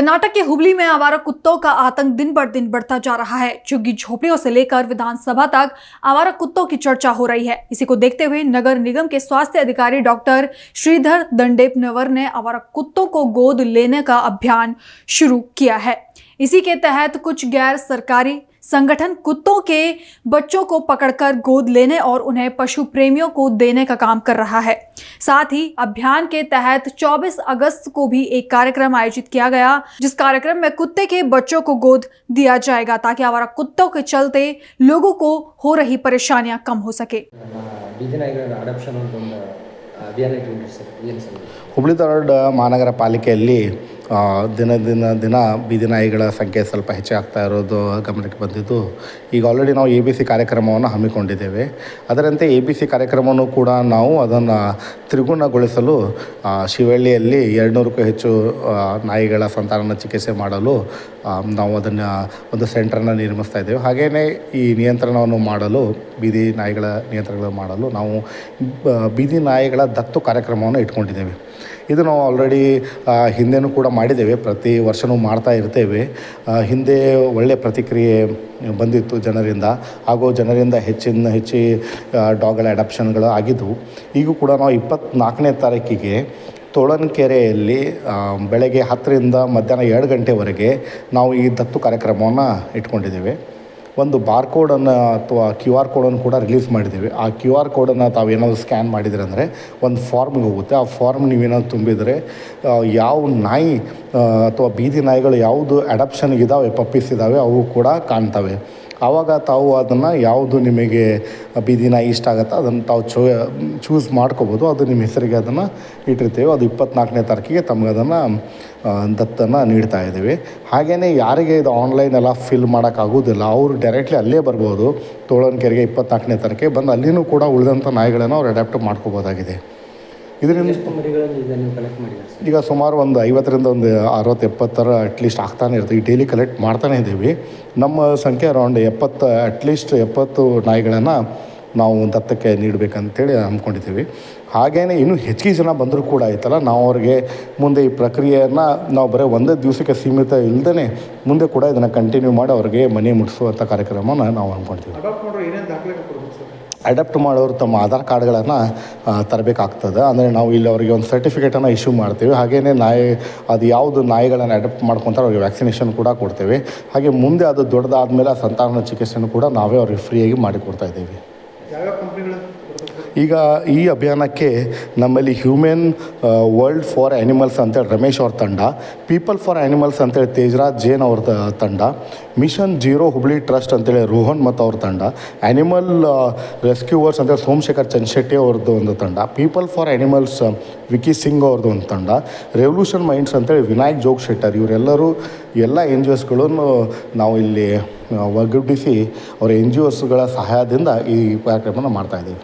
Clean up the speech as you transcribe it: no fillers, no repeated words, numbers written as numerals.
कर्नाटक के हुबली में आवारा कुत्तों का आतंक दिन ब दिन बढ़ता जा रहा है। झुग्गी झोपड़ियों से लेकर विधानसभा तक आवारा कुत्तों की चर्चा हो रही है। इसी को देखते हुए नगर निगम के स्वास्थ्य अधिकारी डॉक्टर श्रीधर दंडेपनवर ने आवारा कुत्तों को गोद लेने का अभियान शुरू किया है। इसी के तहत कुछ गैर सरकारी संगठन कुत्तों के बच्चों को पकड़कर गोद लेने और उन्हें पशु प्रेमियों को देने का काम कर रहा है। साथ ही अभियान के तहत 24 अगस्त को भी एक कार्यक्रम आयोजित किया गया, जिस कार्यक्रम में कुत्ते के बच्चों को गोद दिया जाएगा ताकि आवारा कुत्तों के चलते लोगों को हो रही परेशानियां कम हो सके। ಹುಬ್ಳಿ ಧಾರವಾಡ ಮಹಾನಗರ ಪಾಲಿಕೆಯಲ್ಲಿ ದಿನ ಬೀದಿ ನಾಯಿಗಳ ಸಂಖ್ಯೆ ಸ್ವಲ್ಪ ಹೆಚ್ಚಾಗ್ತಾ ಇರೋದು ಗಮನಕ್ಕೆ ಬಂದಿದ್ದು. ಈಗ ಆಲ್ರೆಡಿ ನಾವು ABC ಕಾರ್ಯಕ್ರಮವನ್ನು ಹಮ್ಮಿಕೊಂಡಿದ್ದೇವೆ. ಅದರಂತೆ ABC ಕಾರ್ಯಕ್ರಮವನ್ನು ಕೂಡ ನಾವು ಅದನ್ನು ತ್ರಿಗುಣಗೊಳಿಸಲು ಶಿವಳ್ಳಿಯಲ್ಲಿ 200ಕ್ಕೂ ಹೆಚ್ಚು ನಾಯಿಗಳ ಸಂತಾನ ಚಿಕಿತ್ಸೆ ಮಾಡಲು ನಾವು ಅದನ್ನು ಒಂದು ಸೆಂಟ್ರನ್ನು ನಿರ್ಮಿಸ್ತಾ ಇದ್ದೇವೆ. ಹಾಗೆಯೇ ಈ ನಿಯಂತ್ರಣವನ್ನು ಮಾಡಲು ಬೀದಿ ನಾಯಿಗಳ ನಿಯಂತ್ರಣ ಮಾಡಲು ನಾವು ಬೀದಿ ನಾಯಿಗಳ ದತ್ತು ಕಾರ್ಯಕ್ರಮವನ್ನು ಇಟ್ಕೊಂಡಿದ್ದೇವೆ. ಇದು ನಾವು ಆಲ್ರೆಡಿ ಹಿಂದೆನೂ ಕೂಡ ಮಾಡಿದ್ದೇವೆ, ಪ್ರತಿ ವರ್ಷವೂ ಮಾಡ್ತಾ ಇರ್ತೇವೆ. ಹಿಂದೆ ಒಳ್ಳೆಯ ಪ್ರತಿಕ್ರಿಯೆ ಬಂದಿತ್ತು ಜನರಿಂದ, ಹಾಗೂ ಜನರಿಂದ ಹೆಚ್ಚು ಡಾಗ್ಗಳ ಅಡಾಪ್ಷನ್ಗಳು ಆಗಿದ್ದವು. ಈಗೂ ಕೂಡ ನಾವು 24ನೇ ತಾರೀಕಿಗೆ ತೋಳನಕೆರೆಯಲ್ಲಿ ಬೆಳಗ್ಗೆ 10ರಿಂದ ಮಧ್ಯಾಹ್ನ 2 ಗಂಟೆವರೆಗೆ ನಾವು ಈ ದತ್ತು ಕಾರ್ಯಕ್ರಮವನ್ನು ಇಟ್ಕೊಂಡಿದ್ದೇವೆ. ಒಂದು ಬಾರ್ಕೋಡನ್ನು ಅಥವಾ QR ಕೋಡನ್ನು ಕೂಡ ರಿಲೀಸ್ ಮಾಡಿದ್ದೀವಿ. ಆ QR ಕೋಡನ್ನು ತಾವೇನಾದರೂ ಸ್ಕ್ಯಾನ್ ಮಾಡಿದರೆ ಅಂದರೆ ಒಂದು ಫಾರ್ಮ್ಗೆ ಹೋಗುತ್ತೆ. ಆ ಫಾರ್ಮ್ ನೀವೇನಾದ್ರು ತುಂಬಿದರೆ ಯಾವ ನಾಯಿ ಅಥವಾ ಬೀದಿ ನಾಯಿಗಳು ಯಾವುದು ಅಡಾಪ್ಷನ್ಗಿದ್ದಾವೆ, ಪಪ್ಪೀಸ್ ಇದ್ದಾವೆ, ಅವು ಕೂಡ ಕಾಣ್ತವೆ. ಆವಾಗ ತಾವು ಅದನ್ನು ಯಾವುದು ನಿಮಗೆ ಬೀದಿ ನಾಯಿ ಇಷ್ಟ ಆಗುತ್ತೋ ಅದನ್ನು ತಾವು ಚೂಸ್ ಮಾಡ್ಕೋಬೋದು. ಅದು ನಿಮ್ಮ ಹೆಸರಿಗೆ ಅದನ್ನು ಇಟ್ಟಿರ್ತೇವೆ. ಅದು 24ನೇ ತಾರೀಕಿಗೆ ತಮಗೆ ಅದನ್ನು ದತ್ತನ್ನು ನೀಡ್ತಾ ಇದ್ದೀವಿ. ಹಾಗೆಯೇ ಯಾರಿಗೆ ಇದು ಆನ್ಲೈನ್ ಎಲ್ಲ ಫಿಲ್ ಮಾಡೋಕ್ಕಾಗೋದಿಲ್ಲ ಅವರು ಡೈರೆಕ್ಟ್ಲಿ ಅಲ್ಲೇ ಬರ್ಬೋದು. ತೋಳನಕೆರೆಗೆ 24ನೇ ತಾರೀಕಿಗೆ ಬಂದು ಅಲ್ಲಿನೂ ಕೂಡ ಉಳಿದಂಥ ನಾಯಿಗಳನ್ನು ಅವ್ರು ಅಡ್ಯಾಪ್ಟ್ ಮಾಡ್ಕೋಬೋದಾಗಿದೆ. ಇದರಿಂದ ಈಗ ಸುಮಾರು ಒಂದು 50ರಿಂದ ಒಂದು 60-70 ಅಟ್ಲೀಸ್ಟ್ ಆಗ್ತಾನೆ ಇರ್ತೀವಿ. ಡೈಲಿ ಕಲೆಕ್ಟ್ ಮಾಡ್ತಾನೇ ಇದ್ದೀವಿ. ನಮ್ಮ ಸಂಖ್ಯೆ ಅರೌಂಡ್ 70 ನಾಯಿಗಳನ್ನು ನಾವು ದತ್ತಕ್ಕೆ ನೀಡಬೇಕಂತೇಳಿ ಅಂದ್ಕೊಂಡಿದ್ದೀವಿ. ಹಾಗೆಯೇ ಇನ್ನೂ ಹೆಚ್ಚಿಗೆ ಜನ ಬಂದರೂ ಕೂಡ ಆಯ್ತಲ್ಲ, ನಾವು ಅವ್ರಿಗೆ ಮುಂದೆ ಈ ಪ್ರಕ್ರಿಯೆಯನ್ನು ನಾವು ಬರೀ ಒಂದೇ ದಿವಸಕ್ಕೆ ಸೀಮಿತ ಇಲ್ಲದೇ ಮುಂದೆ ಕೂಡ ಇದನ್ನು ಕಂಟಿನ್ಯೂ ಮಾಡಿ ಅವ್ರಿಗೆ ಮನೆ ಮುಟ್ಟಿಸುವಂಥ ಕಾರ್ಯಕ್ರಮನ ನಾವು ಅಂದ್ಕೊಳ್ತೀವಿ. ಅಡಾಪ್ಟ್ ಮಾಡೋರು ತಮ್ಮ ಆಧಾರ್ ಕಾರ್ಡ್ಗಳನ್ನು ತರಬೇಕಾಗ್ತದೆ. ಅಂದರೆ ನಾವು ಇಲ್ಲಿ ಅವರಿಗೆ ಒಂದು ಸರ್ಟಿಫಿಕೇಟನ್ನು ಇಶ್ಯೂ ಮಾಡ್ತೀವಿ. ಹಾಗೆಯೇ ಅದು ಯಾವುದು ನಾಯಿಗಳನ್ನು ಅಡಾಪ್ಟ್ ಮಾಡ್ಕೊತಾರೆ ಅವ್ರಿಗೆ ವ್ಯಾಕ್ಸಿನೇಷನ್ ಕೂಡ ಕೊಡ್ತೇವೆ. ಹಾಗೆ ಮುಂದೆ ಅದು ದೊಡ್ಡದಾದಮೇಲೆ ಆ ಸಂತಾನ ಚಿಕಿತ್ಸೆಯನ್ನು ಕೂಡ ನಾವೇ ಅವ್ರಿಗೆ ಫ್ರೀಯಾಗಿ ಮಾಡಿಕೊಡ್ತಾ ಇದ್ದೀವಿ. ಈಗ ಈ ಅಭಿಯಾನಕ್ಕೆ ನಮ್ಮಲ್ಲಿ ಹ್ಯೂಮನ್ ವರ್ಲ್ಡ್ ಫಾರ್ ಆ್ಯನಿಮಲ್ಸ್ ಅಂತೇಳಿ ರಮೇಶ್ ಅವ್ರ ತಂಡ, ಪೀಪಲ್ ಫಾರ್ ಆ್ಯನಿಮಲ್ಸ್ ಅಂತೇಳಿ ತೇಜರಾಜ್ ಜೈನ್ ಅವ್ರ ತಂಡ, ಮಿಷನ್ ಜೀರೋ ಹುಬ್ಳಿ ಟ್ರಸ್ಟ್ ಅಂತೇಳಿ ರೋಹನ್ ಮತ್ತು ಅವ್ರ ತಂಡ, ಆ್ಯನಿಮಲ್ ರೆಸ್ಕ್ಯೂವರ್ಸ್ ಅಂತೇಳಿ ಸೋಮಶೇಖರ್ ಚಂದ್ರಶೆಟ್ಟಿ ಅವ್ರದ್ದು ಒಂದು ತಂಡ, people for animals Vicky Singh ಅವ್ರದ್ದು ಒಂದು ತಂಡ, ರೆವಲ್ಯೂಷನ್ ಮೈಂಡ್ಸ್ ಅಂತೇಳಿ ವಿನಾಯಕ್ ಜೋಗ್ ಶೆಟ್ಟರ್, ಇವರೆಲ್ಲರೂ ಎಲ್ಲ NGOಸ್ಗಳನ್ನು ನಾವು ಇಲ್ಲಿ ಒಗ್ಗೂಡಿಸಿ ಅವರ NGOಸ್ಗಳ ಸಹಾಯದಿಂದ ಈ ಕಾರ್ಯಕ್ರಮನ ಮಾಡ್ತಾಯಿದ್ದೀವಿ.